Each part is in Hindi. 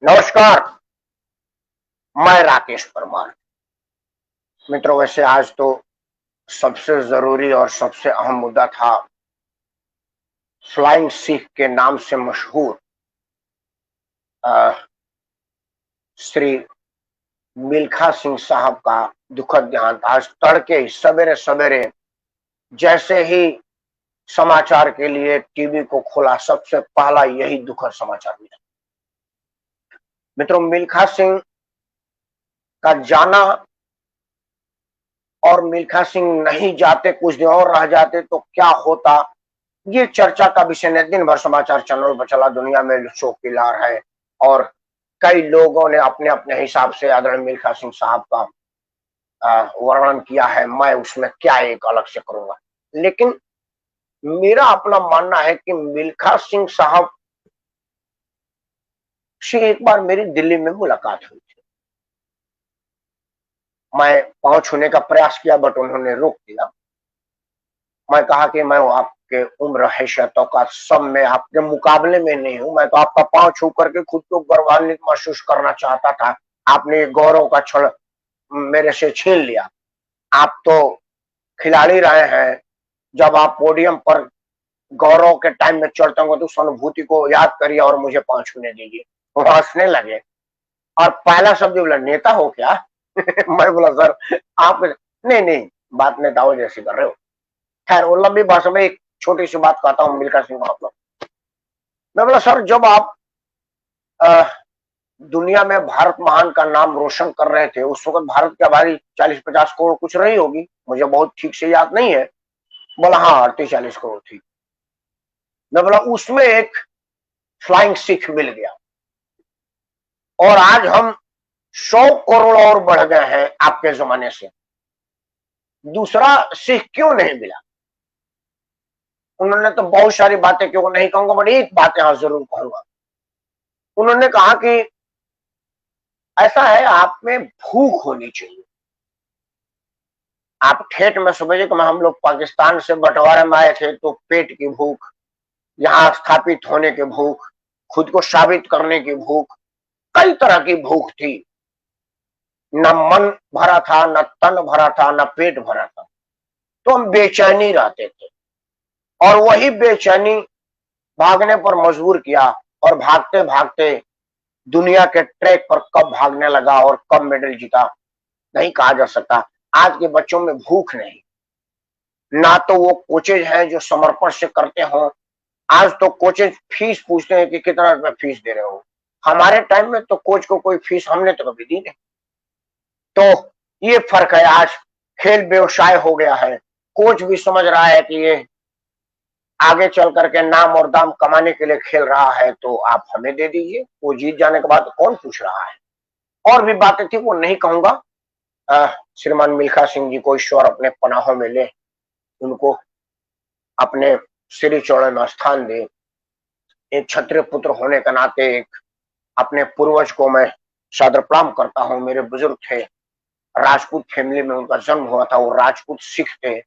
नमस्कार। मैं राकेश परमार। मित्रों, वैसे आज तो सबसे जरूरी और सबसे अहम मुद्दा था फ्लाइंग सिख के नाम से मशहूर अ, श्री मिल्खा सिंह साहब का दुखद देहांत। आज तड़के सवेरे सवेरे जैसे ही समाचार के लिए टीवी को खोला, सबसे पहला यही दुखद समाचार मिला। मित्रों, मिल्खा सिंह का जाना और मिल्खा सिंह नहीं जाते, कुछ दिन और रह जाते तो क्या होता, ये चर्चा का विषय ने दिन भर समाचार चैनल पर चला। दुनिया में शोक की लहर है और कई लोगों ने अपने अपने हिसाब से आदरणीय मिल्खा सिंह साहब का वर्णन किया है। मैं उसमें क्या एक अलग से करूंगा, लेकिन मेरा अपना मानना है कि मिल्खा सिंह साहब से एक बार मेरी दिल्ली में मुलाकात हुई थी। मैं पांव छूने का प्रयास किया बट उन्होंने रोक दिया। मैं कहा कि मैं आपके उम्र हैसियतों का सब में आपके मुकाबले में नहीं हूं। मैं तो आपका पांव छू करके खुद को गौरवान्वित महसूस करना चाहता था। आपने गौरव का क्षण मेरे से छीन लिया। आप तो खिलाड़ी रहे हैं। जब आप पोडियम पर गौरव के टाइम में चढ़ते होंगे तो उस अनुभूति को याद करिए और मुझे पांव छूने दीजिए। वो हंसने लगे और पहला शब्द बोला, नेता हो क्या? मैं बोला, सर आप नहीं नहीं, बात नेताओं जैसी कर रहे हो। खैर, वो लंबी भाषा में एक छोटी सी बात कहता हूँ मिल्खा सिंह महात्मा। मैं बोला, सर जब आप अ, दुनिया में भारत महान का नाम रोशन कर रहे थे, उस वक्त भारत की आबादी 40-50 करोड़ कुछ रही होगी, मुझे बहुत ठीक से याद नहीं है। बोला, हाँ 38-40 करोड़ थी। मैं बोला, उसमें एक फ्लाइंग सिख मिल गया और आज हम 100 करोड़ और बढ़ गए हैं आपके जमाने से। दूसरा सिख क्यों नहीं मिला? उन्होंने तो बहुत सारी बातें, क्यों नहीं कहूंगा, बट एक बात यहां जरूर कहूंगा। उन्होंने कहा कि ऐसा है, आप में भूख होनी चाहिए। आप ठेठ में समझिए कि हम लोग पाकिस्तान से बंटवारे में आए थे तो पेट की भूख, यहाँ स्थापित होने की भूख, खुद को साबित करने की भूख, कई तरह की भूख थी। न मन भरा था, न तन भरा था, न पेट भरा था, तो हम बेचैनी रहते थे। और वही बेचैनी भागने पर मजबूर किया और भागते भागते दुनिया के ट्रैक पर कब भागने लगा और कब मेडल जीता नहीं कहा जा सकता। आज के बच्चों में भूख नहीं, ना तो वो कोचेज हैं जो समर्पण से करते हो। आज तो कोचेज फीस पूछते हैं कि कितना रुपया फीस दे रहे हो। हमारे टाइम में तो कोच को कोई फीस हमने तो कभी दी नहीं। तो ये फर्क है। आज खेल व्यवसाय हो गया है। कोच भी समझ रहा है कि ये आगे चल करके नाम और दाम कमाने के लिए खेल रहा है, तो आप हमें दे दीजिए। वो जीत जाने के बाद कौन पूछ रहा है। और भी बातें थी, वो नहीं कहूंगा। श्रीमान मिल्खा सिंह जी को ईश्वर अपने पनाहों में ले, उनको अपने श्री चौड़े में स्थान दे। एक क्षत्रिय पुत्र होने के नाते एक अपने पूर्वज को मैं सादर प्रणाम करता हूँ। मेरे बुजुर्ग थे, राजपूत फैमिली में उनका जन्म हुआ था, वो राजपूत सिख थे,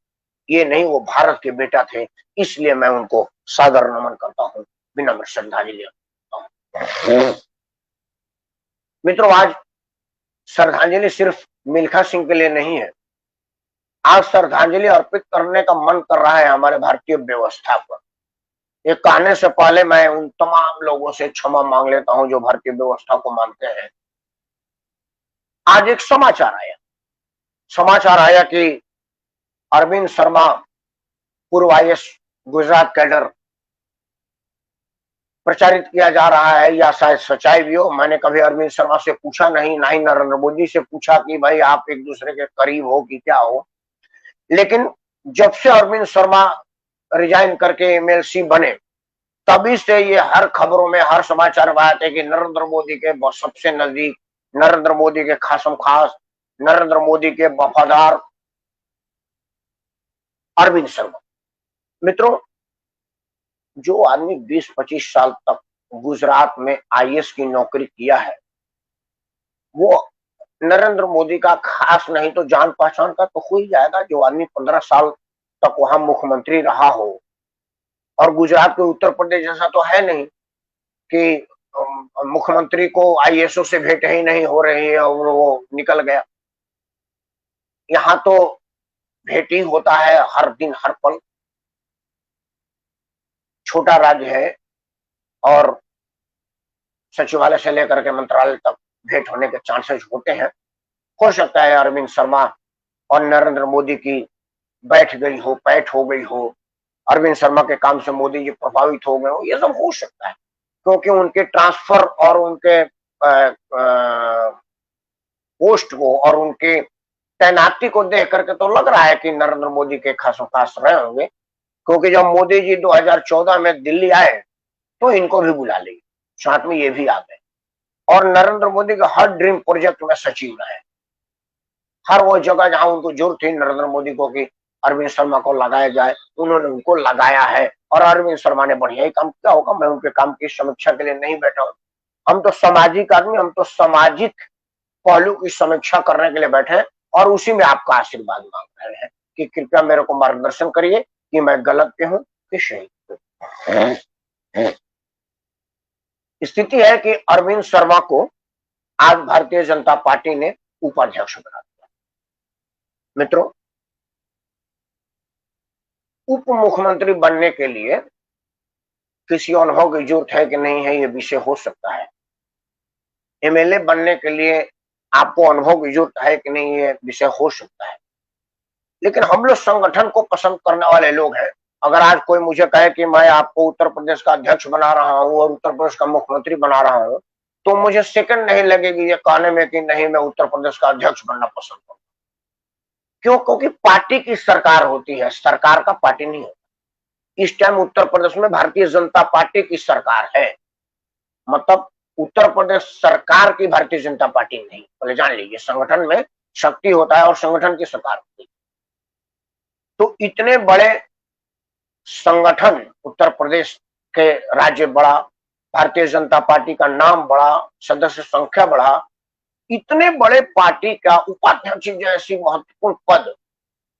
ये नहीं वो भारत के बेटा थे। इसलिए मैं उनको सादर नमन करता हूँ, विनम्र श्रद्धांजलि करता हूँ। मित्रों, आज श्रद्धांजलि सिर्फ मिल्खा सिंह के लिए नहीं है। आज श्रद्धांजलि अर्पित करने का मन कर रहा है हमारे भारतीय व्यवस्था पर। ये कहने से पहले मैं उन तमाम लोगों से क्षमा मांग लेता हूं जो भारतीय व्यवस्था को मानते हैं। आज एक समाचार आया कि अरविंद शर्मा, पूर्व आईएएस गुजरात कैडर, प्रचारित किया जा रहा है, या शायद सच्चाई भी हो। मैंने कभी अरविंद शर्मा से पूछा नहीं, ना ही नरेंद्र मोदी से पूछा कि भाई आप एक दूसरे के करीब हो कि क्या हो। लेकिन जब से अरविंद शर्मा रिजाइन करके एमएलसी बने, तभी से ये हर खबरों में, हर समाचार में आते कि नरेंद्र मोदी के सबसे नजदीक, नरेंद्र मोदी के खासम खास, नरेंद्र मोदी के वफादार अरविंद शर्मा। मित्रों, जो आदमी 20-25 साल तक गुजरात में आईएएस की नौकरी किया है, वो नरेंद्र मोदी का खास नहीं तो जान पहचान का तो हो ही जाएगा। जो आदमी 15 साल तक वहां मुख्यमंत्री रहा हो, और गुजरात के उत्तर प्रदेश जैसा तो है नहीं कि मुख्यमंत्री को आईएसओ से भेंट ही नहीं हो रही है और वो निकल गया। यहाँ तो भेंट ही होता है हर दिन हर पल। छोटा राज्य है और सचिवालय से लेकर के मंत्रालय तक भेंट होने के चांसेस होते हैं। हो सकता है अरविंद शर्मा और नरेंद्र मोदी की बैठ गई हो, पैठ हो गई हो, अरविंद शर्मा के काम से मोदी जी प्रभावित हो गए हो, ये सब हो सकता है। क्योंकि उनके ट्रांसफर और उनके पोस्ट को और उनके तैनाती को देख करके तो लग रहा है कि नरेंद्र मोदी के खासों खास रहे होंगे। क्योंकि जब मोदी जी 2014 में दिल्ली आए तो इनको भी बुला ली, साथ में ये भी आ गए। और नरेंद्र मोदी का हर ड्रीम प्रोजेक्ट में सचिव रहे। हर वो जगह जहां उनको जरूरत थी नरेंद्र मोदी को कि अरविंद शर्मा को लगाया जाए, उन्होंने उनको लगाया है। और अरविंद शर्मा ने बढ़िया ही काम किया होगा। मैं उनके काम की समीक्षा के लिए नहीं बैठा हूं। हम तो सामाजिक आदमी, हम तो सामाजिक पहलू की समीक्षा करने के लिए बैठे हैं और उसी में आपका आशीर्वाद मांग रहे हैं कि कृपया मेरे को मार्गदर्शन करिए कि मैं गलत पे हूं कि सही हूं। स्थिति है कि अरविंद शर्मा को आज भारतीय जनता पार्टी ने उपाध्यक्ष बना दिया। मित्रों, उप मुख्यमंत्री बनने के लिए किसी अनुभव की जरूरत है कि नहीं है, ये विषय हो सकता है। एमएलए बनने के लिए आपको अनुभव की जरूरत है कि नहीं, ये विषय हो सकता है। लेकिन हम लोग संगठन को पसंद करने वाले लोग हैं। अगर आज कोई मुझे कहे कि मैं आपको उत्तर प्रदेश का अध्यक्ष बना रहा हूं और उत्तर प्रदेश का मुख्यमंत्री बना रहा हूं, तो मुझे सेकंड नहीं लगेगी ये कहने में कि नहीं, मैं उत्तर प्रदेश का अध्यक्ष बनना पसंद करूंगा। क्यों? क्योंकि पार्टी की सरकार होती है, सरकार का पार्टी नहीं होता। इस टाइम उत्तर प्रदेश में भारतीय जनता पार्टी की सरकार है। मतलब उत्तर प्रदेश सरकार की भारतीय जनता पार्टी नहीं। पहले जान लीजिए, संगठन में शक्ति होता है और संगठन की सरकार होती है। तो इतने बड़े संगठन, उत्तर प्रदेश के राज्य बड़ा, भारतीय जनता पार्टी का नाम बड़ा, सदस्य संख्या बड़ा, इतने बड़े पार्टी का उपाध्यक्ष जैसी महत्वपूर्ण पद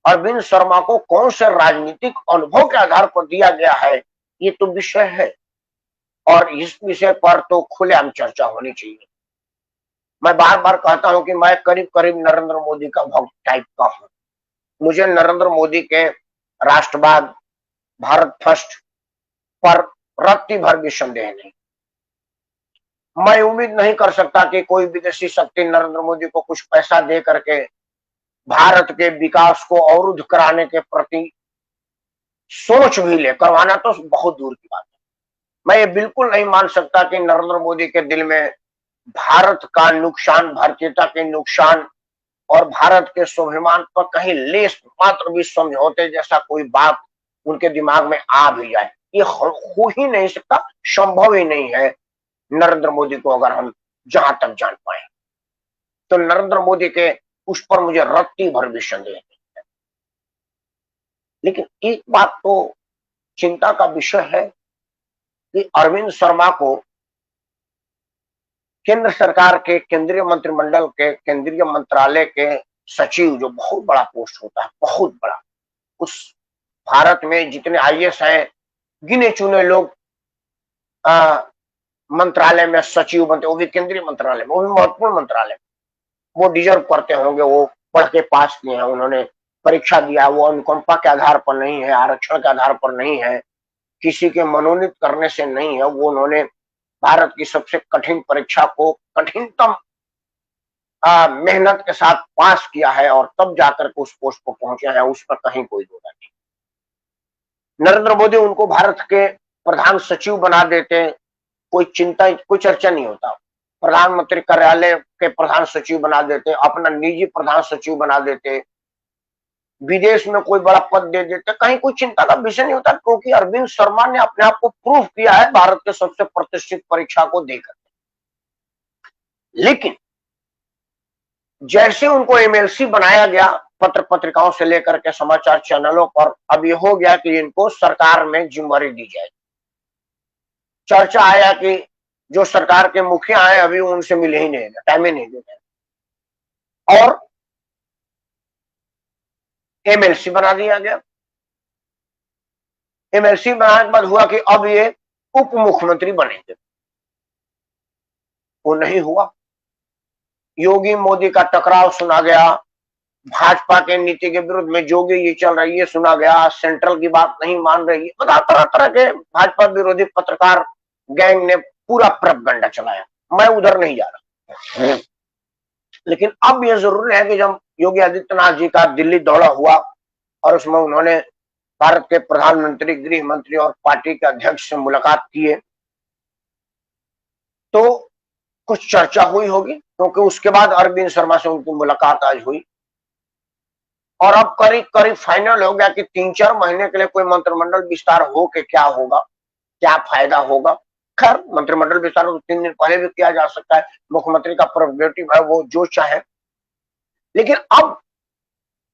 अरविंद शर्मा को कौन से राजनीतिक अनुभव के आधार पर दिया गया है, ये तो विषय है। और इस विषय पर तो खुलेआम चर्चा होनी चाहिए। मैं बार बार कहता हूं कि मैं करीब करीब नरेंद्र मोदी का भक्त टाइप का हूं। मुझे नरेंद्र मोदी के राष्ट्रवाद, भारत फर्स्ट पर रत्ती भर भी संदेह नहीं। मैं उम्मीद नहीं कर सकता कि कोई विदेशी शक्ति नरेंद्र मोदी को कुछ पैसा दे करके भारत के विकास को अवरुद्ध कराने के प्रति सोच भी ले। करवाना तो बहुत दूर की बात है। मैं ये बिल्कुल नहीं मान सकता कि नरेंद्र मोदी के दिल में भारत का नुकसान, भारतीयता के नुकसान और भारत के स्वाभिमान पर कहीं लेस मात्र भी समझौते जैसा कोई बात उनके दिमाग में आ भी जाए, ये हो ही नहीं सकता, संभव ही नहीं है। नरेंद्र मोदी को अगर हम जहां तक जान पाए तो नरेंद्र मोदी के उस पर मुझे रत्ती भर भी संदेह नहीं है। लेकिन एक बात तो चिंता का विषय है कि अरविंद शर्मा को केंद्र सरकार के केंद्रीय मंत्रिमंडल के केंद्रीय मंत्रालय के सचिव, जो बहुत बड़ा पोस्ट होता है, बहुत बड़ा, उस भारत में जितने आईएएस हैं, गिने चुने लोग मंत्रालय में सचिव बनते, वो भी केंद्रीय मंत्रालय में, वो भी महत्वपूर्ण मंत्रालय, वो डिजर्व करते होंगे। वो पढ़ के पास किए हैं, उन्होंने परीक्षा दिया, वो अनुकंपा के आधार पर नहीं है, आरक्षण के आधार पर नहीं है, किसी के मनोनीत करने से नहीं है। वो उन्होंने भारत की सबसे कठिन परीक्षा को कठिनतम मेहनत के साथ पास किया है और तब जाकर के उस पोस्ट पर पहुंचे हैं, उस पर कहीं कोई दो नहीं। नरेंद्र मोदी उनको भारत के प्रधान सचिव बना देते, कोई चिंता, कोई चर्चा नहीं होता। प्रधानमंत्री कार्यालय के प्रधान सचिव बना देते, अपना निजी प्रधान सचिव बना देते, विदेश में कोई बड़ा पद दे देते, कहीं कोई चिंता का विषय नहीं होता। क्योंकि अरविंद शर्मा ने अपने आप को प्रूव किया है भारत के सबसे प्रतिष्ठित परीक्षा को देकर। लेकिन जैसे उनको एमएलसी बनाया गया, पत्र पत्रिकाओं से लेकर के समाचार चैनलों पर, अब ये हो गया कि इनको सरकार में जिम्मेदारी दी जाएगी। चर्चा आया कि जो सरकार के मुखिया हैं अभी उनसे मिले ही नहीं, टाइम ही नहीं दे रहे, और एमएलसी बना दिया गया। एमएलसी बनाने के बाद हुआ कि अब ये उप मुख्यमंत्री बनेंगे। वो नहीं हुआ। योगी मोदी का टकराव सुना गया, भाजपा के नीति के विरुद्ध में जोगी ये चल रही है सुना गया, सेंट्रल की बात नहीं मान रही है, मतलब तरह तरह के भाजपा विरोधी पत्रकार गैंग ने पूरा प्रोपगंडा चलाया। मैं उधर नहीं जा रहा, लेकिन अब यह जरूरी है कि जब योगी आदित्यनाथ जी का दिल्ली दौरा हुआ और उसमें उन्होंने भारत के प्रधानमंत्री, गृह मंत्री और पार्टी के अध्यक्ष से मुलाकात किए, तो कुछ चर्चा हुई होगी, क्योंकि उसके बाद अरविंद शर्मा से उनकी मुलाकात आज हुई और अब करीब करीब फाइनल हो गया कि 3-4 महीने के लिए कोई मंत्रिमंडल विस्तार हो के क्या होगा, क्या फायदा होगा। खैर, मंत्रिमंडल विस्तार तो 3 दिन पहले भी किया जा सकता है, मुख्यमंत्री का प्रेरोगेटिव है, वो जो चाहे। लेकिन अब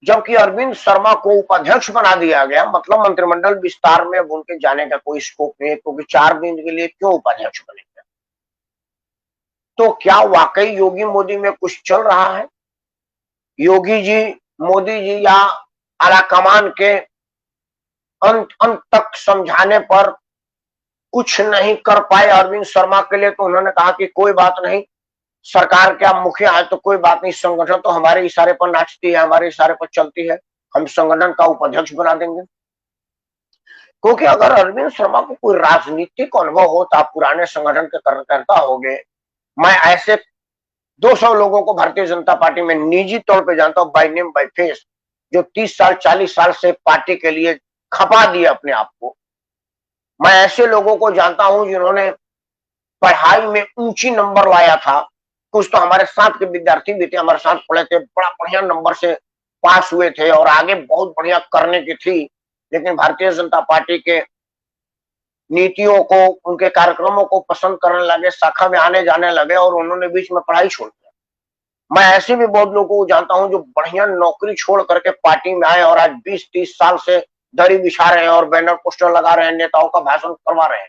जबकि अरविंद शर्मा को उपाध्यक्ष बना दिया गया, मतलब मंत्रिमंडल विस्तार में अब उनके जाने का कोई स्कोप नहीं है, क्योंकि 4 दिन के लिए क्यों उपाध्यक्ष बनेंगे। तो क्या वाकई योगी मोदी में कुछ चल रहा है? योगी जी, मोदी जी या आलाकमान के अंत अंत तक समझाने पर कुछ नहीं कर पाए अरविंद शर्मा के लिए, तो उन्होंने कहा कि कोई बात नहीं, सरकार क्या मुखिया है तो कोई बात नहीं, संगठन तो हमारे इशारे पर नाचती है, हमारे इशारे पर चलती है, हम संगठन का उपाध्यक्ष बना देंगे। क्योंकि अगर अरविंद शर्मा को कोई राजनीतिक अनुभव होता, आप पुराने संगठन के कार्यकर्ता हो गए, मैं ऐसे 200 लोगों को भारतीय जनता पार्टी में निजी तौर पे जानता हूं, बाय नेम बाय फेस, जो 30 साल 40 साल से पार्टी के लिए खपा दिए अपने आप को। मैं ऐसे लोगों को जानता हूं जिन्होंने पढ़ाई में ऊंची नंबर लाया था, कुछ तो हमारे साथ के विद्यार्थी भी थे, हमारे साथ पढ़े थे, बड़ा बढ़िया नंबर से पास हुए थे और आगे बहुत बढ़िया करने की थी, लेकिन भारतीय जनता पार्टी के नीतियों को, उनके कार्यक्रमों को पसंद करने लगे, शाखा में आने जाने लगे और उन्होंने बीच में पढ़ाई छोड़ दिया। मैं ऐसे भी बहुत लोगों को जानता हूं जो बढ़िया नौकरी छोड़ करके पार्टी में आए और आज 20-30 साल से दरी बिछा रहे हैं और बैनर पोस्टर लगा रहे हैं, नेताओं का भाषण करवा रहे हैं।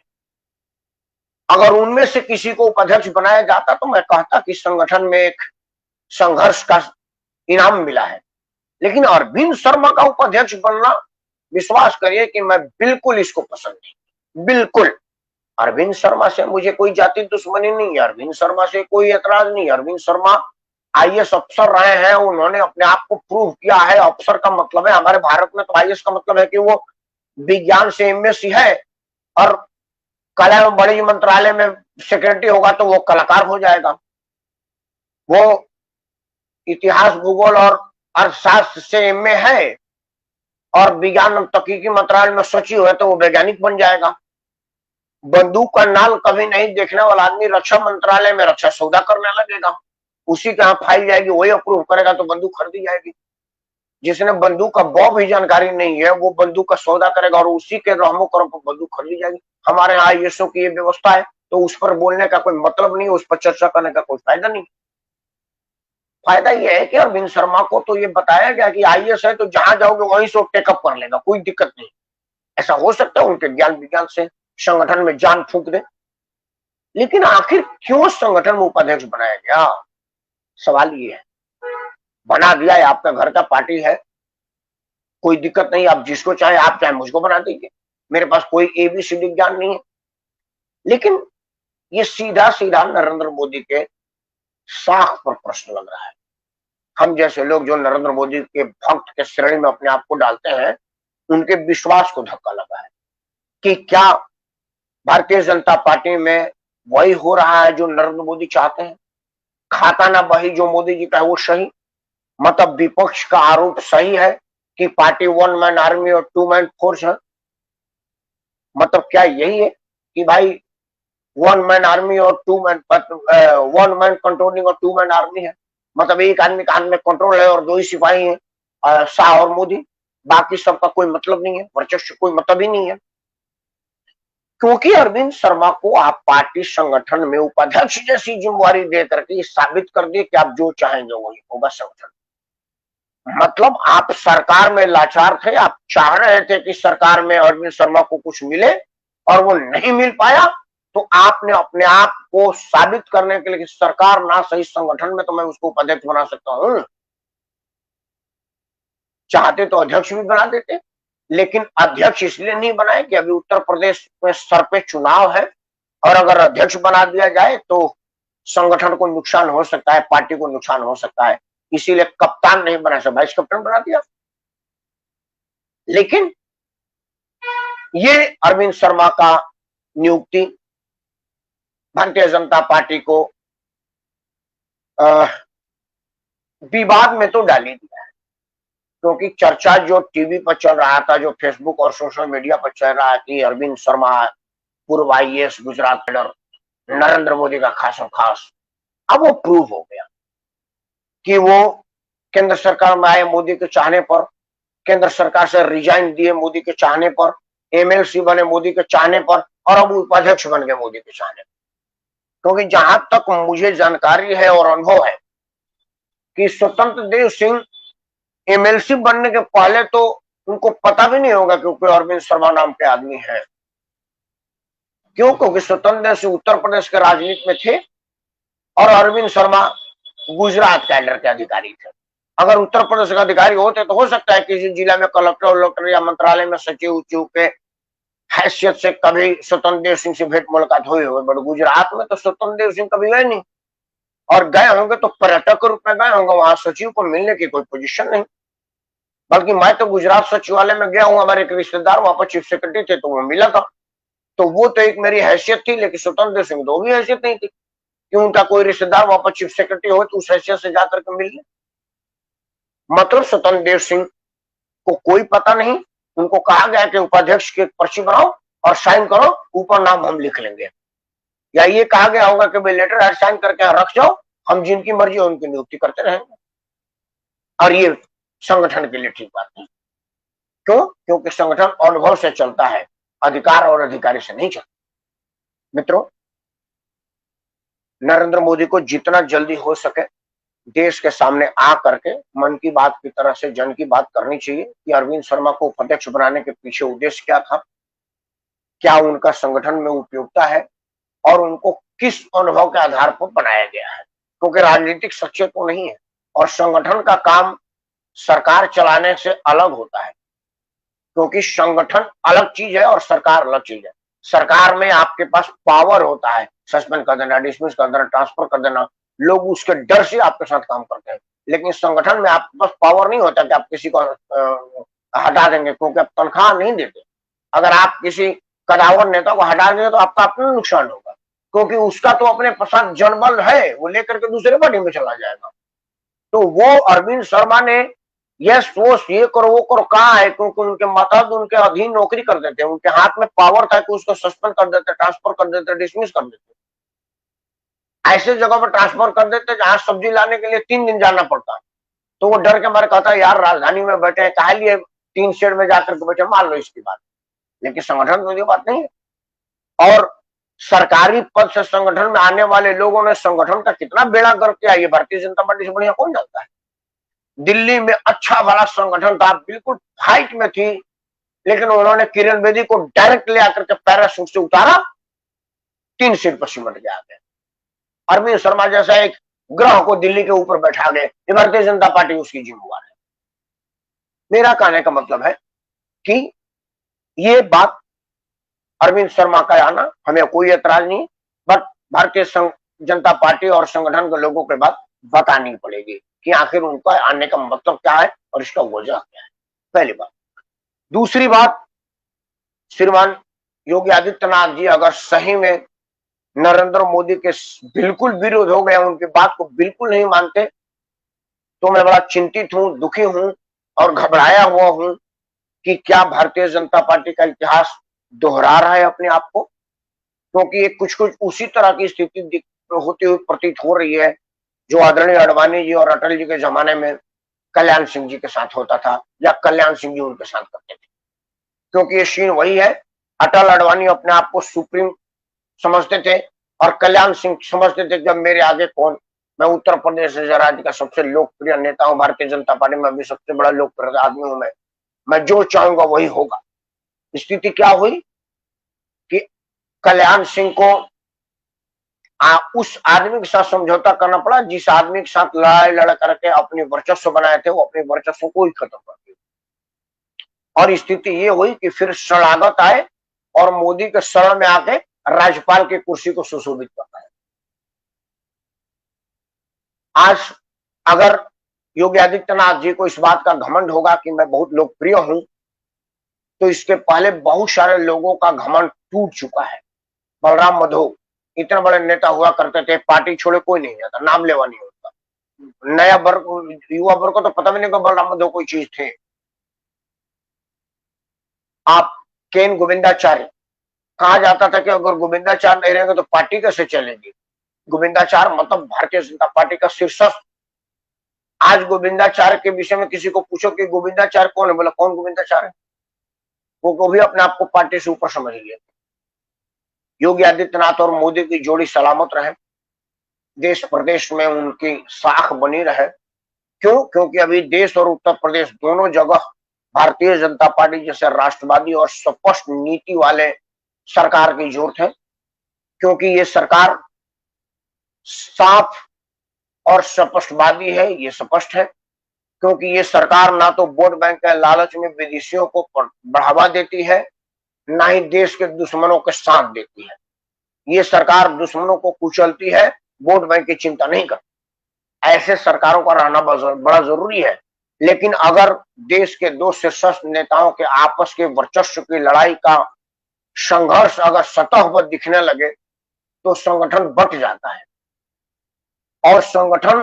अगर उनमें से किसी को उपाध्यक्ष बनाया जाता तो मैं कहता कि संगठन में एक संघर्ष का इनाम मिला है। लेकिन अरविंद शर्मा का उपाध्यक्ष बनना, विश्वास करिए कि मैं बिल्कुल इसको पसंद नहीं, बिल्कुल। अरविंद शर्मा से मुझे कोई जाति दुश्मनी नहीं है, अरविंद शर्मा से कोई एतराज नहीं है। अरविंद शर्मा आईएएस अफसर रहे हैं, उन्होंने अपने आप को प्रूव किया है। अफसर का मतलब है, हमारे भारत में तो आईएएस का मतलब है कि वो विज्ञान से एमएससी है और कला एवं वाणिज्य मंत्रालय में सेक्रेटरी होगा तो वो कलाकार हो जाएगा। वो इतिहास, भूगोल और अर्थशास्त्र से एमए है और विज्ञान एवं तकनीकी मंत्रालय में सचिव है तो वो वैज्ञानिक बन जाएगा। बंदूक का नाल कभी नहीं देखने वाला आदमी रक्षा मंत्रालय में रक्षा सौदा करने लगेगा, उसी के यहाँ फाइल जाएगी, वही अप्रूव करेगा तो बंदूक खरीदी जाएगी। जिसने बंदूक का बॉब भी जानकारी नहीं है, वो बंदूक का सौदा करेगा और उसी के रहमो करम पर बंदूक खरीदी जाएगी। हमारे यहाँ आईएएसओ की ये व्यवस्था है, तो उस पर बोलने का कोई मतलब नहीं, उस पर चर्चा करने का कोई फायदा नहीं। फायदा यह है कि अरविंद शर्मा को तो ये बताया गया कि आईएएस है तो जहां जाओगे वहीं से टेकअप कर लेगा, कोई दिक्कत नहीं। ऐसा हो सकता है उनके ज्ञान विज्ञान से संगठन में जान फूंक दे। लेकिन आखिर क्यों संगठन में उपाध्यक्ष बनाया गया, सवाल ये है। बना दिया है, आपका घर का पार्टी है, कोई दिक्कत नहीं, आप जिसको चाहे, आप चाहे मुझको बना दीजिए, मेरे पास कोई एबीसीडी ज्ञान नहीं है। लेकिन ये सीधा सीधा नरेंद्र मोदी के साख पर प्रश्न लग रहा है। हम जैसे लोग जो नरेंद्र मोदी के भक्त के श्रेणी में अपने आप को डालते हैं, उनके विश्वास को धक्का लगा है कि क्या भारतीय जनता पार्टी में वही हो रहा है जो नरेंद्र मोदी चाहते हैं। खाता ना बही जो मोदी जी का है वो सही, मतलब विपक्ष का आरोप सही है कि पार्टी 1 मैन आर्मी और 2 मैन फोर्स है। मतलब क्या यही है कि भाई 1 मैन आर्मी और 1 मैन कंट्रोलिंग और 2 मैन आर्मी है, मतलब एक आदमी के हाथ में कंट्रोल है और 2 ही सिपाही हैं, शाह और मोदी, बाकी सबका कोई मतलब नहीं है, वर्चस्व कोई मतलब ही नहीं है। क्योंकि अरविंद शर्मा को आप पार्टी संगठन में उपाध्यक्ष जैसी जिम्मेवारी दे करके साबित कर दिए कि आप जो चाहेंगे वही होगा संगठन। मतलब आप सरकार में लाचार थे, आप चाह रहे थे कि सरकार में अरविंद शर्मा को कुछ मिले और वो नहीं मिल पाया, तो आपने अपने आप को साबित करने के लिए कि सरकार ना सही संगठन में तो मैं उसको उपाध्यक्ष बना सकता हूं, चाहते तो अध्यक्ष भी बना देते। लेकिन अध्यक्ष इसलिए नहीं बनाए कि अभी उत्तर प्रदेश में सर पे चुनाव है और अगर अध्यक्ष बना दिया जाए तो संगठन को नुकसान हो सकता है, पार्टी को नुकसान हो सकता है, इसीलिए कप्तान नहीं बना, सब वाइस कैप्टन बना दिया। लेकिन ये अरविंद शर्मा का नियुक्ति भारतीय जनता पार्टी को विवाद में तो डाली दिया है, क्योंकि चर्चा जो टीवी पर चल रहा था, जो फेसबुक और सोशल मीडिया पर चल रहा है कि अरविंद शर्मा पूर्व आईएएस गुजरात कैडर नरेंद्र मोदी का खास और खास, अब वो प्रूव हो गया कि वो केंद्र सरकार में आए मोदी के चाहने पर, केंद्र सरकार से रिजाइन दिए मोदी के चाहने पर, एमएलसी बने मोदी के चाहने पर, और अब उपाध्यक्ष बन गए मोदी के चाहने पर। क्योंकि जहां तक मुझे जानकारी है और अनुभव है कि स्वतंत्र देव सिंह एमएलसी बनने के पहले तो उनको पता भी नहीं होगा कि कोई अरविंद शर्मा नाम के आदमी है। क्यों? क्योंकि स्वतंत्र देव सिंह उत्तर प्रदेश के राजनीति में थे और अरविंद शर्मा गुजरात कैडर के अधिकारी थे। अगर उत्तर प्रदेश के अधिकारी होते तो हो सकता है किसी जिला में कलेक्टर या मंत्रालय में सचिव उचिव के हैसियत से कभी स्वतंत्र देव सिंह से भेंट मुलाकात हुई हो, बट गुजरात में तो स्वतंत्र देव सिंह कभी गए नहीं, और गए होंगे तो पर्यटक के रूप में गए होंगे, वहां सचिव को मिलने की कोई पोजीशन नहीं। बल्कि मैं तो गुजरात सचिवालय में गया हूं, हमारे एक रिश्तेदार वहां पर चीफ सेक्रेटरी थे, तो वो मिला था, तो वो तो एक मेरी हैसियत थी, लेकिन स्वतंत्र देव सिंह तो भी हैसियत नहीं थी कि उनका कोई रिश्तेदार वहां पर चीफ सेक्रेटरी हो तो उस हैसियत से जाकर के मिल ले। मतलब स्वतंत्र देव सिंह को कोई पता नहीं, उनको कहा गया कि उपाध्यक्ष की पर्ची बनाओ और साइन करो, ऊपर नाम हम लिख लेंगे, या ये कहा गया होगा कि भाई लेटर हेड साइन करके रख जाओ, हम जिनकी मर्जी हो उनकी नियुक्ति करते रहेंगे। और ये संगठन के लिए ठीक बात नहीं। क्यों? क्योंकि संगठन अनुभव से चलता है, अधिकार और अधिकारी से नहीं चलता। मित्रों, नरेंद्र मोदी को जितना जल्दी हो सके देश के सामने आ करके मन की बात की तरह से जन की बात करनी चाहिए कि अरविंद शर्मा को उपाध्यक्ष बनाने के पीछे उद्देश्य क्या था, क्या उनका संगठन में उपयोगिता है, और उनको किस अनुभव के आधार पर बनाया गया है। क्योंकि राजनीतिक शख्सियत तो नहीं है, और संगठन का काम सरकार चलाने से अलग होता है, क्योंकि संगठन अलग चीज है और सरकार अलग चीज है। सरकार में आपके पास पावर होता है, सस्पेंड कर देना, डिसमिस कर देना, ट्रांसफर कर देना, लोग उसके डर से आपके साथ काम करते हैं। लेकिन संगठन में आपके पास पावर नहीं होता कि आप किसी को हटा देंगे, क्योंकि आप तनख्वाह नहीं देते। अगर आप किसी कदावर नेता को हटा देंगे तो आपका अपना नुकसान होगा, क्योंकि उसका तो अपने साथ जनबल है, वो लेकर के दूसरे पार्टी में चला जाएगा। तो वो अरविंद शर्मा ने यस वो ये करो वो करो कहा है, क्योंकि उनके माताद उनके अधीन नौकरी कर देते हैं, उनके हाथ में पावर था कि उसको सस्पेंड कर देते, ट्रांसफर कर देते, डिसमिस कर देते। ऐसे जगह पर ट्रांसफर कर देते जहां सब्जी लाने के लिए 3 दिन जाना पड़ता, तो वो डर के मारे कहता यार राजधानी में बैठे हैं, कहा लिए 3 शेड में जाकर के बैठे, मान लो इसकी बात। लेकिन संगठन तो ये बात नहीं है। और सरकारी पद से संगठन में आने वाले लोगों ने संगठन का कितना बेड़ा गर्क किया, ये भारतीय जनता पार्टी से बढ़िया कौन जानता है। दिल्ली में अच्छा भला संगठन था, बिल्कुल फाइट में थी, लेकिन उन्होंने किरण बेदी को डायरेक्ट ले आकर के पैराशूट से उतारा, 3 सीट पर सिमट गया। अरविंद शर्मा जैसा एक ग्रह को दिल्ली के ऊपर बैठा गए, भारतीय जनता पार्टी उसकी जिम्मेवार है। मेरा कहने का मतलब है कि ये बात अरविंद शर्मा का आना हमें कोई ऐतराज नहीं, बट भारतीय जनता पार्टी और संगठन के लोगों के बात बतानी पड़ेगी कि आखिर उनका आने का मतलब क्या है और इसका वजह क्या है। पहली बात। दूसरी बात, श्रीमान योगी आदित्यनाथ जी अगर सही में नरेंद्र मोदी के बिल्कुल विरोध हो गए, उनकी बात को बिल्कुल नहीं मानते, तो मैं बड़ा चिंतित हूं, दुखी हूं और घबराया हुआ हूं कि क्या भारतीय जनता पार्टी का इतिहास दोहरा रहा है अपने आप को। क्योंकि ये कुछ कुछ उसी तरह की स्थिति होती हुई प्रतीत हो रही है जो आदरणीय अडवाणी जी और अटल जी के जमाने में कल्याण सिंह जी के साथ होता था, या कल्याण सिंह जी उनके साथ करते थे। क्योंकि ये सीन वही है, अटल अडवाणी अपने आप को सुप्रीम समझते थे और कल्याण सिंह समझते थे जब मेरे आगे कौन, मैं उत्तर प्रदेश राज्य का सबसे लोकप्रिय नेता हूं, भारतीय जनता पार्टी में भी सबसे बड़ा लोकप्रिय आदमी हूं, मैं जो चाहूंगा वही होगा। स्थिति क्या हुई कि कल्याण सिंह को उस आदमी के साथ समझौता करना पड़ा जिस आदमी के साथ लड़ाई लड़ करके अपनी वर्चस्व बनाए थे, वो अपने वर्चस्व को ही खत्म कर दिया। और स्थिति ये हुई कि फिर शरणागत आए और मोदी के शरण में आके राज्यपाल की कुर्सी को सुशोभित करता है। आज अगर योगी आदित्यनाथ जी को इस बात का घमंड होगा कि मैं बहुत लोकप्रिय हूं, तो इसके पहले बहुत सारे लोगों का घमंड टूट चुका है। बलराम मधो इतने बड़े नेता हुआ करते थे, पार्टी छोड़े कोई नहीं जाता, नाम लेवा नहीं होता। नया वर्ग, युवा वर्ग को तो पता भी नहीं कि बलराम मधो कोई चीज थे। आप केन गोविंदाचार्य, कहा जाता था कि अगर गोविंदाचार्य नहीं रहेंगे तो पार्टी कैसे चलेगी। गोविंदाचार्य मतलब भारतीय जनता पार्टी का शीर्षस्थ। आज गोविंदाचार्य के विषय में किसी को पूछो कि गोविंदाचार्य कौन है, बोला कौन गोविंदाचार्य है, वो भी अपने आप को पार्टी से ऊपर समझ लिया। योगी आदित्यनाथ और मोदी की जोड़ी सलामत रहे, देश प्रदेश में उनकी साख बनी रहे। क्यों? क्योंकि अभी देश और उत्तर प्रदेश दोनों जगह भारतीय जनता पार्टी जैसे राष्ट्रवादी और स्पष्ट नीति वाले सरकार की जरूरत है। क्योंकि ये सरकार साफ और स्पष्टवादी है, ये स्पष्ट है। क्योंकि ये सरकार ना तो वोट बैंक के लालच में विदेशियों को बढ़ावा देती है, ना ही देश के दुश्मनों के साथ देती है। ये सरकार दुश्मनों को कुचलती है, वोट बैंक की चिंता नहीं करती। ऐसे सरकारों का रहना बड़ा जरूरी है। लेकिन अगर देश के दो शीर्षस्थ नेताओं के आपस के वर्चस्व की लड़ाई का संघर्ष अगर सतह पर दिखने लगे तो संगठन बट जाता है और संगठन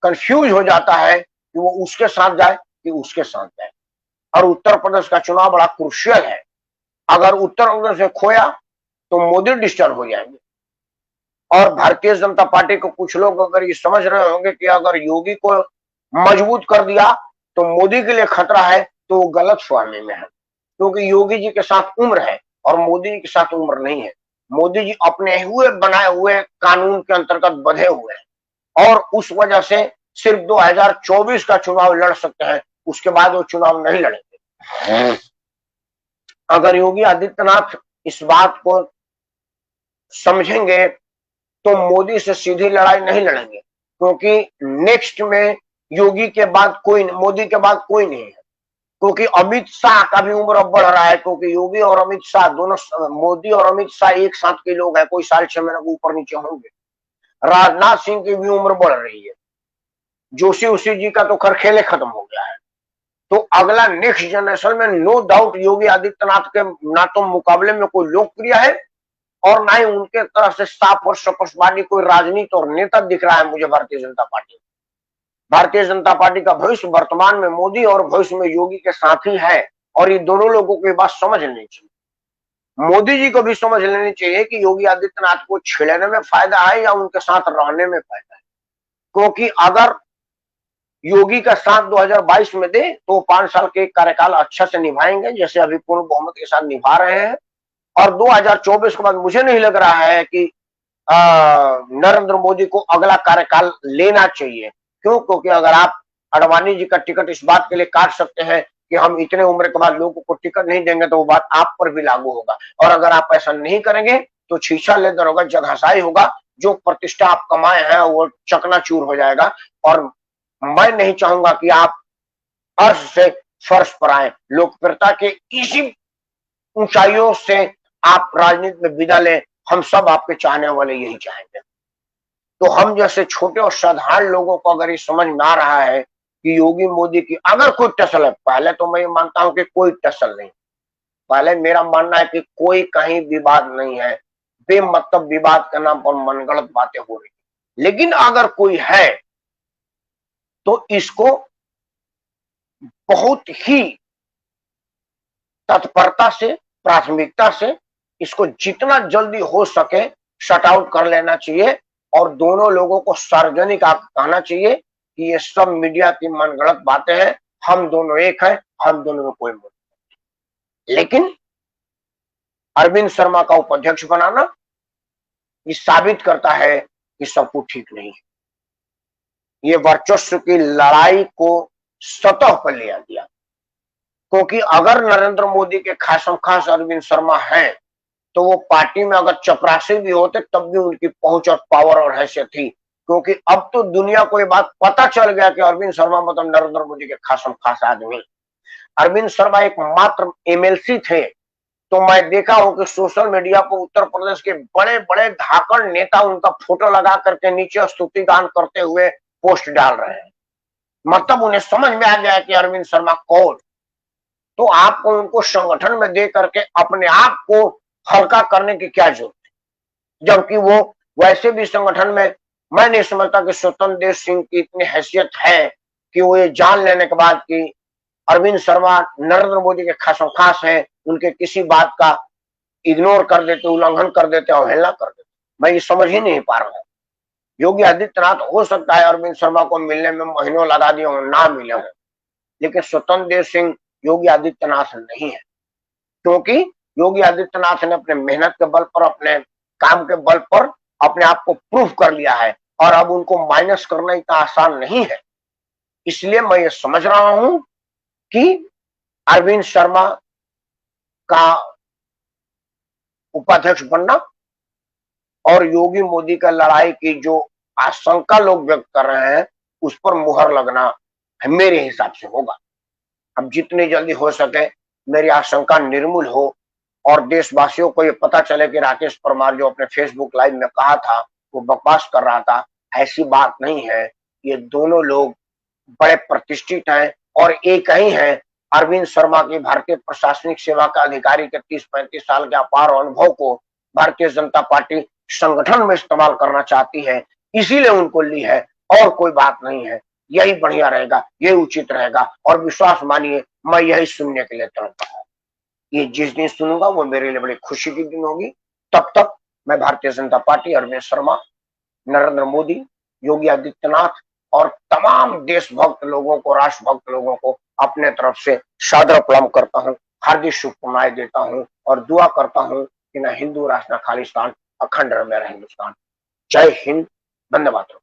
कंफ्यूज हो जाता है कि वो उसके साथ जाए कि उसके साथ जाए। और उत्तर प्रदेश का चुनाव बड़ा क्रूशियल है। अगर उत्तर प्रदेश में खोया तो मोदी डिस्टर्ब हो जाएंगे। और भारतीय जनता पार्टी को कुछ लोग अगर ये समझ रहे होंगे कि अगर योगी को मजबूत कर दिया तो मोदी के लिए खतरा है, तो वो गलत फहमी में है। क्योंकि योगी जी के साथ उम्र है और मोदी जी के साथ उम्र नहीं है। मोदी जी अपने हुए बनाए हुए कानून के अंतर्गत बंधे हुए हैं और उस वजह से सिर्फ 2024 का चुनाव लड़ सकते हैं, उसके बाद वो चुनाव नहीं लड़ेंगे। अगर योगी आदित्यनाथ इस बात को समझेंगे तो मोदी से सीधी लड़ाई नहीं लड़ेंगे। क्योंकि नेक्स्ट में योगी के बाद कोई, मोदी के बाद कोई नहीं है। क्योंकि अमित शाह का भी उम्र अब बढ़ रहा है। क्योंकि योगी और अमित शाह दोनों, मोदी और अमित शाह एक साथ के लोग हैं, कोई साल 6 महीने के ऊपर नीचे होंगे। राजनाथ सिंह की भी उम्र बढ़ रही है। जोशी उसी जी का तो खैर खेले खत्म हो गया है। तो अगला नेक्स्ट जनरेशन में नो डाउट योगी आदित्यनाथ के ना तो मुकाबले में कोई लोकप्रिय है और ना ही उनके तरफ से साफ और स्पष्टवादी कोई राजनीति और नेता दिख रहा है मुझे भारतीय जनता पार्टी। भारतीय जनता पार्टी का भविष्य वर्तमान में मोदी और भविष्य में योगी के साथ ही है और ये दोनों लोगों को ये बात समझ लेनी चाहिए। मोदी जी को भी समझ लेनी चाहिए कि योगी आदित्यनाथ को छेड़ने में फायदा है या उनके साथ रहने में फायदा है। क्योंकि अगर योगी का साथ 2022 में दे तो 5 साल के कार्यकाल अच्छा से निभाएंगे, जैसे अभी पूर्ण बहुमत के साथ निभा रहे हैं। और 2024 के बाद मुझे नहीं लग रहा है कि नरेंद्र मोदी को अगला कार्यकाल लेना चाहिए। क्यों? क्योंकि अगर आप अडवाणी जी का टिकट इस बात के लिए काट सकते हैं कि हम इतने उम्र के बाद लोगों को टिकट नहीं देंगे, तो वो बात आप पर भी लागू होगा। और अगर आप ऐसा नहीं करेंगे तो छीछा लेदर होगा, जगहसाई होगा, जो प्रतिष्ठा आप कमाए हैं वो चकनाचूर हो जाएगा। और मैं नहीं चाहूंगा कि आप अर्श से फर्श पर आए। लोकप्रियता के इसी ऊंचाइयों से आप राजनीति में विदा लें, हम सब आपके चाहने वाले यही चाहेंगे। तो हम जैसे छोटे और साधारण लोगों को अगर ये समझ में आ रहा है कि योगी मोदी की अगर कोई टसल है, पहले तो मैं ये मानता हूं कि कोई टसल नहीं। पहले मेरा मानना है कि कोई कहीं विवाद नहीं है, बेमतलब विवाद के नाम पर मनगढ़ंत बातें हो रही। लेकिन अगर कोई है तो इसको बहुत ही तत्परता से, प्राथमिकता से इसको जितना जल्दी हो सके शट आउट कर लेना चाहिए। और दोनों लोगों को सार्वजनिक आप कहना चाहिए कि ये सब मीडिया की मनगढ़ंत बातें हैं, हम दोनों एक हैं, हम दोनों में कोई मुद्दा नहीं। लेकिन अरविंद शर्मा का उपाध्यक्ष बनाना ये साबित करता है कि सब कुछ ठीक नहीं है। ये वर्चस्व की लड़ाई को सतह पर ले आ दिया। क्योंकि अगर नरेंद्र मोदी के खासम खास अरविंद शर्मा हैं तो वो पार्टी में अगर चपरासी भी होते तब भी उनकी पहुंच और पावर और हैसियत थी। क्योंकि अब तो दुनिया को ये बात पता चल गया कि अरविंद शर्मा मतलब नरेंद्र मोदी के खासम खास आदमी। अरविंद शर्मा एक मात्र एमएलसी थे। तो मैं देखा हूं कि सोशल मीडिया पर उत्तर प्रदेश के बड़े बड़े धाकड़ नेता उनका फोटो लगा करके नीचे स्तुति गान करते हुए पोस्ट डाल रहे हैं। मतलब उन्हें समझ में आ गया कि अरविंद शर्मा कौन। तो आपको उनको संगठन में दे करके अपने आप को हल्का करने की क्या जरूरत है, जबकि वो वैसे भी संगठन में, मैं नहीं समझता कि स्वतंत्र देव सिंह की इतनी हैसियत है कि वो ये जान लेने के बाद कि अरविंद शर्मा नरेंद्र मोदी के खासों खास हैं, उनके किसी बात का इग्नोर कर देते, उल्लंघन कर देते, अवहेलना कर देते। मैं ये समझ ही नहीं पा रहा हूँ। योगी आदित्यनाथ हो सकता है अरविंद शर्मा को मिलने में महीनों लगा दिए हों, ना मिले हों, लेकिन स्वतंत्र देव सिंह योगी आदित्यनाथ नहीं है, क्योंकि योगी आदित्यनाथ ने अपने मेहनत के बल पर, अपने काम के बल पर अपने आप को प्रूव कर लिया है, और अब उनको माइनस करना इतना आसान नहीं है। इसलिए मैं ये समझ रहा हूं कि अरविंद शर्मा का उपाध्यक्ष बनना और योगी मोदी का लड़ाई की जो आशंका लोग व्यक्त कर रहे हैं, उस पर मुहर लगना मेरे हिसाब से होगा। अब जितनी जल्दी हो सके मेरी आशंका निर्मूल हो और देशवासियों को ये पता चले कि राकेश परमार जो अपने फेसबुक लाइव में कहा था वो बकवास कर रहा था, ऐसी बात नहीं है। ये दोनों लोग बड़े प्रतिष्ठित हैं और एक ही हैं। अरविंद शर्मा की भारतीय प्रशासनिक सेवा का अधिकारी के 30-35 साल के अपार अनुभव को भारतीय जनता पार्टी संगठन में इस्तेमाल करना चाहती है, इसीलिए उनको ली है, और कोई बात नहीं है। यही बढ़िया रहेगा, यही उचित रहेगा, और विश्वास मानिए मैं यही सुनने के लिए तड़पता हूं। ये जिस दिन सुनूंगा वो मेरे लिए बड़ी खुशी की दिन होगी। तब तक मैं भारतीय जनता पार्टी, अरविंद शर्मा, नरेंद्र मोदी, योगी आदित्यनाथ और तमाम देशभक्त लोगों को, राष्ट्रभक्त लोगों को अपने तरफ से सादर प्रणाम करता हूं, हार्दिक शुभकामनाएं देता हूं और दुआ करता हूं कि न हिंदू राष्ट्र, न खालिस्तान, अखंड रहे मेरा हिंदुस्तान। जय हिंद, वंदे मातरम।